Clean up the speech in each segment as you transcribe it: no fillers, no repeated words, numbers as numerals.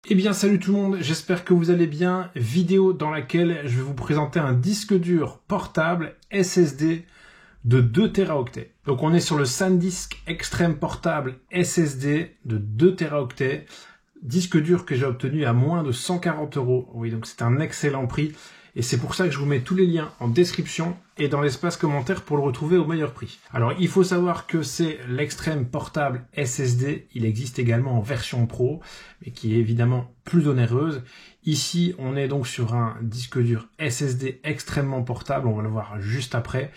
Eh bien salut tout le monde, j'espère que vous allez bien. Vidéo dans laquelle je vais vous présenter un disque dur portable SSD de 2 Teraoctets. Donc on est sur le SanDisk Extreme Portable SSD de 2 Teraoctets. Disque dur que j'ai obtenu à moins de 140 €. Oui, donc c'est un excellent prix. Et c'est pour ça que je vous mets tous les liens en description et dans l'espace commentaire pour le retrouver au meilleur prix. Alors, il faut savoir que c'est l'Extreme Portable SSD. Il existe également en version Pro, mais qui est évidemment plus onéreuse. Ici, on est donc sur un disque dur SSD extrêmement portable, on va le voir juste après,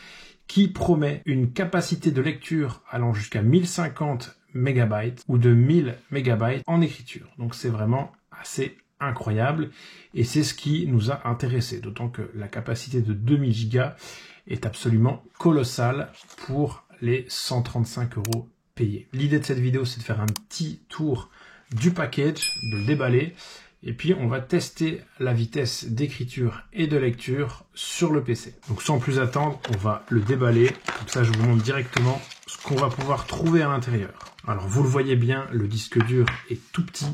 qui promet une capacité de lecture allant jusqu'à 1050 MB ou de 1000 MB en écriture. Donc, c'est vraiment assez incroyable et c'est ce qui nous a intéressé, d'autant que la capacité de 2000 Go est absolument colossale pour les 135 € payés. L'idée de cette vidéo, c'est de faire un petit tour du package, de le déballer et puis on va tester la vitesse d'écriture et de lecture sur le PC. Donc sans plus attendre, on va le déballer, comme ça je vous montre directement ce qu'on va pouvoir trouver à l'intérieur. Alors vous le voyez bien, le disque dur est tout petit.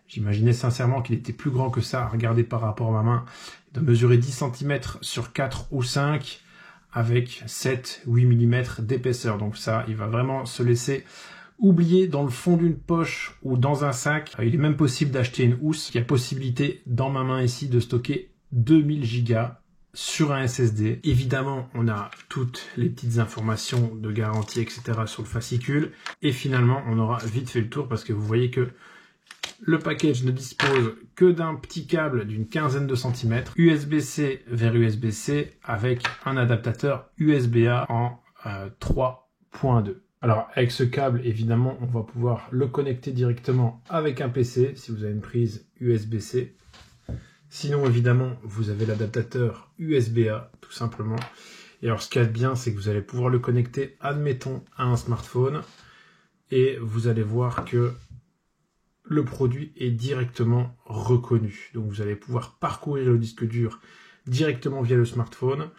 J'imaginais sincèrement qu'il était plus grand que ça. Regardez par rapport à ma main. Il doit mesurer 10 cm sur 4 ou 5 avec 7-8 mm d'épaisseur. Donc ça, il va vraiment se laisser oublier dans le fond d'une poche ou dans un sac. Il est même possible d'acheter une housse. Il y a possibilité dans ma main ici de stocker 2000 Go sur un SSD. Évidemment, on a toutes les petites informations de garantie, etc. sur le fascicule. Et finalement, on aura vite fait le tour parce que vous voyez que le package ne dispose que d'un petit câble d'une quinzaine de centimètres, USB-C vers USB-C avec un adaptateur USB-A en 3.2. Alors avec ce câble, évidemment, on va pouvoir le connecter directement avec un PC si vous avez une prise USB-C. Sinon, évidemment, vous avez l'adaptateur USB-A tout simplement. Et alors ce qu'il y a de bien, c'est que vous allez pouvoir le connecter, admettons, à un smartphone et vous allez voir que le produit est directement reconnu. Donc vous allez pouvoir parcourir le disque dur directement via le smartphone.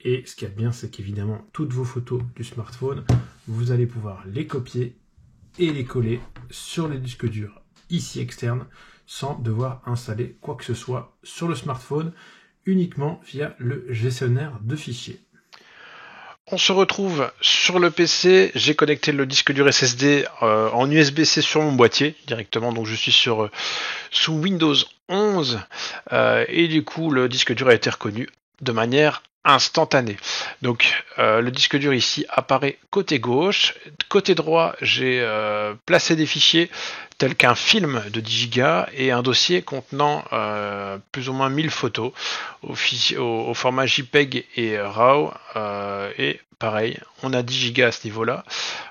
Et ce qu'il y a de bien, c'est qu'évidemment, toutes vos photos du smartphone, vous allez pouvoir les copier et les coller sur le disque dur ici externe sans devoir installer quoi que ce soit sur le smartphone, uniquement via le gestionnaire de fichiers. On se retrouve sur le PC, j'ai connecté le disque dur SSD en USB-C sur mon boîtier directement, donc je suis sous Windows 11 et du coup le disque dur a été reconnu de manière instantanée. Donc le disque dur ici apparaît côté gauche, côté droit j'ai placé des fichiers tels qu'un film de 10 Go et un dossier contenant plus ou moins 1000 photos au format JPEG et RAW et pareil, on a 10 Go à ce niveau-là.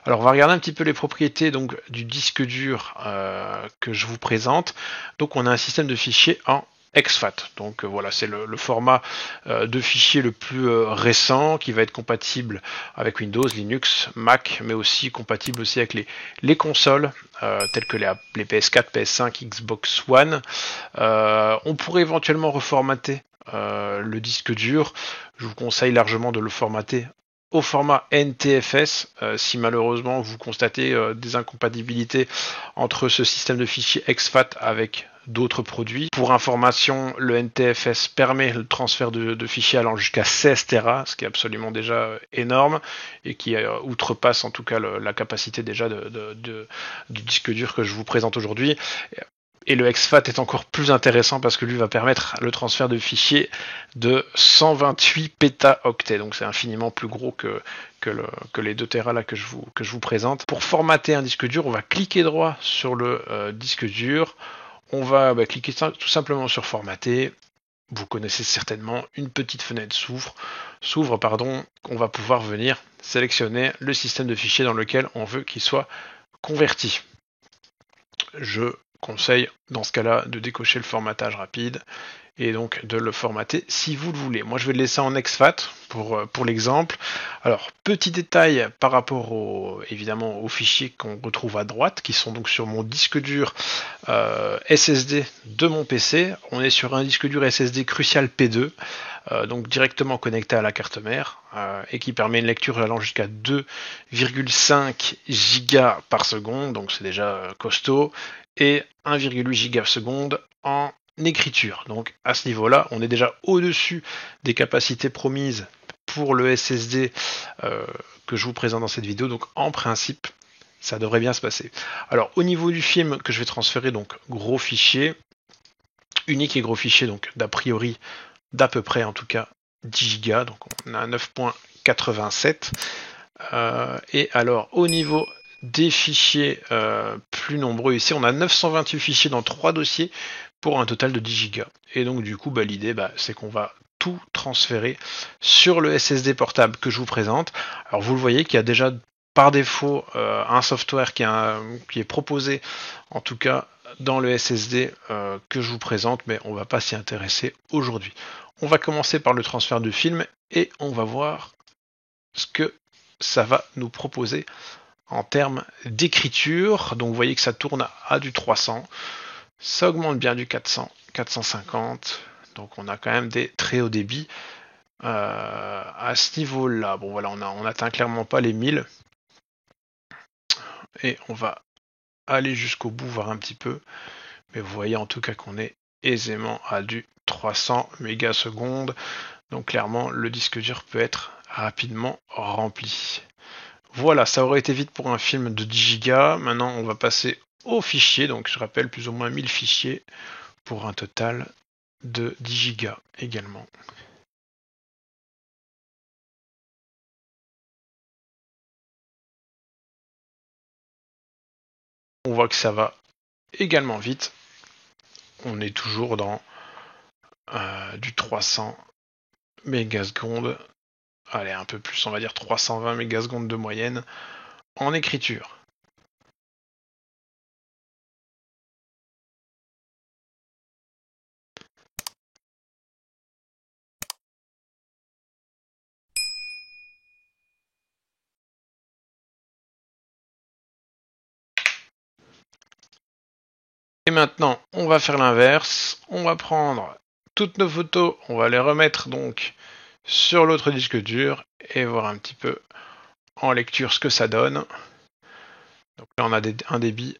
Alors on va regarder un petit peu les propriétés donc du disque dur que je vous présente. Donc on a un système de fichiers en exFAT. Donc voilà, c'est le format de fichier le plus récent qui va être compatible avec Windows, Linux, Mac, mais aussi compatible aussi avec les consoles telles que les PS4, PS5, Xbox One. On pourrait éventuellement reformater le disque dur. Je vous conseille largement de le formater au format NTFS si malheureusement vous constatez des incompatibilités entre ce système de fichiers exFAT avec d'autres produits. Pour information, le NTFS permet le transfert de fichiers allant jusqu'à 16 Tera, ce qui est absolument déjà énorme et qui outrepasse en tout cas la capacité déjà du disque dur que je vous présente aujourd'hui. Et le exFAT est encore plus intéressant parce que lui va permettre le transfert de fichiers de 128 pétaoctets. Donc c'est infiniment plus gros que les 2 Tera là que je vous présente. Pour formater un disque dur, on va cliquer droit sur le disque dur. On va cliquer tout simplement sur formater. Vous connaissez certainement, une petite fenêtre s'ouvre, on va pouvoir venir sélectionner le système de fichiers dans lequel on veut qu'il soit converti. Je conseille dans ce cas-là de décocher le formatage rapide et donc de le formater si vous le voulez. Moi je vais le laisser en exFAT pour l'exemple. Alors petit détail par rapport évidemment aux fichiers qu'on retrouve à droite qui sont donc sur mon disque dur SSD de mon PC. On est sur un disque dur SSD Crucial P2 donc directement connecté à la carte mère et qui permet une lecture allant jusqu'à 2,5 gigas par seconde, donc c'est déjà costaud. et 1,8 gigasecondes en écriture. Donc à ce niveau-là, on est déjà au-dessus des capacités promises pour le SSD que je vous présente dans cette vidéo. Donc en principe, ça devrait bien se passer. Alors au niveau du film que je vais transférer, donc gros fichier, unique et gros fichier, donc d'a priori, d'à peu près en tout cas 10 Go, donc on a 9.87. Et alors au niveau des fichiers plus nombreux, ici on a 928 fichiers dans 3 dossiers pour un total de 10 Go. Et donc du coup l'idée c'est qu'on va tout transférer sur le SSD portable que je vous présente. Alors vous le voyez qu'il y a déjà par défaut un software qui est proposé en tout cas dans le SSD que je vous présente, mais on ne va pas s'y intéresser aujourd'hui. On va commencer par le transfert du film et on va voir ce que ça va nous proposer en termes d'écriture. Donc vous voyez que ça tourne à du 300, ça augmente bien du 400, 450, donc on a quand même des très hauts débits à ce niveau-là. Bon voilà, on n'atteint clairement pas les 1000 et on va aller jusqu'au bout, voir un petit peu, mais vous voyez en tout cas qu'on est aisément à du 300 mégasecondes, donc clairement le disque dur peut être rapidement rempli. Voilà, ça aurait été vite pour un film de 10 Go. Maintenant on va passer aux fichiers, donc je rappelle plus ou moins 1000 fichiers pour un total de 10 Go également. On voit que ça va également vite. On est toujours dans du 300 mégasecondes. Allez, un peu plus, on va dire 320 mégasecondes de moyenne en écriture. Et maintenant, on va faire l'inverse. On va prendre toutes nos photos, on va les remettre donc sur l'autre disque dur et voir un petit peu en lecture ce que ça donne. Donc là, on a un débit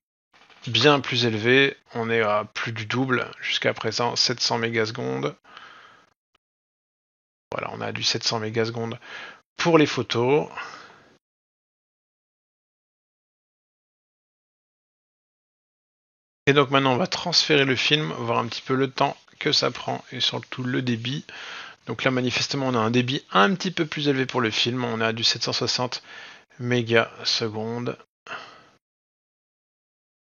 bien plus élevé. On est à plus du double jusqu'à présent, 700 mégasecondes. Voilà, on a du 700 mégasecondes pour les photos. Et donc maintenant on va transférer le film, voir un petit peu le temps que ça prend et surtout le débit. Donc là manifestement on a un débit un petit peu plus élevé pour le film, on a du 760 mégasecondes.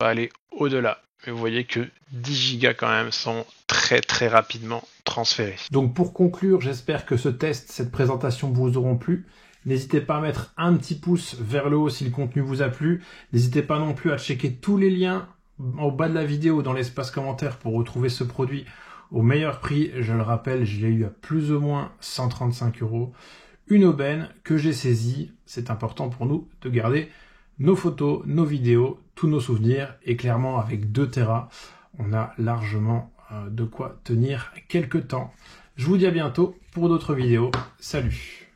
On va aller au-delà, mais vous voyez que 10 gigas quand même sont très très rapidement transférés. Donc pour conclure, j'espère que ce test, cette présentation vous auront plu. N'hésitez pas à mettre un petit pouce vers le haut si le contenu vous a plu. N'hésitez pas non plus à checker tous les liens au bas de la vidéo dans l'espace commentaire pour retrouver ce produit au meilleur prix. Je le rappelle, je l'ai eu à plus ou moins 135 €. Une aubaine que j'ai saisie. C'est important pour nous de garder nos photos, nos vidéos, tous nos souvenirs. Et clairement, avec 2 Tera, on a largement de quoi tenir quelques temps. Je vous dis à bientôt pour d'autres vidéos. Salut!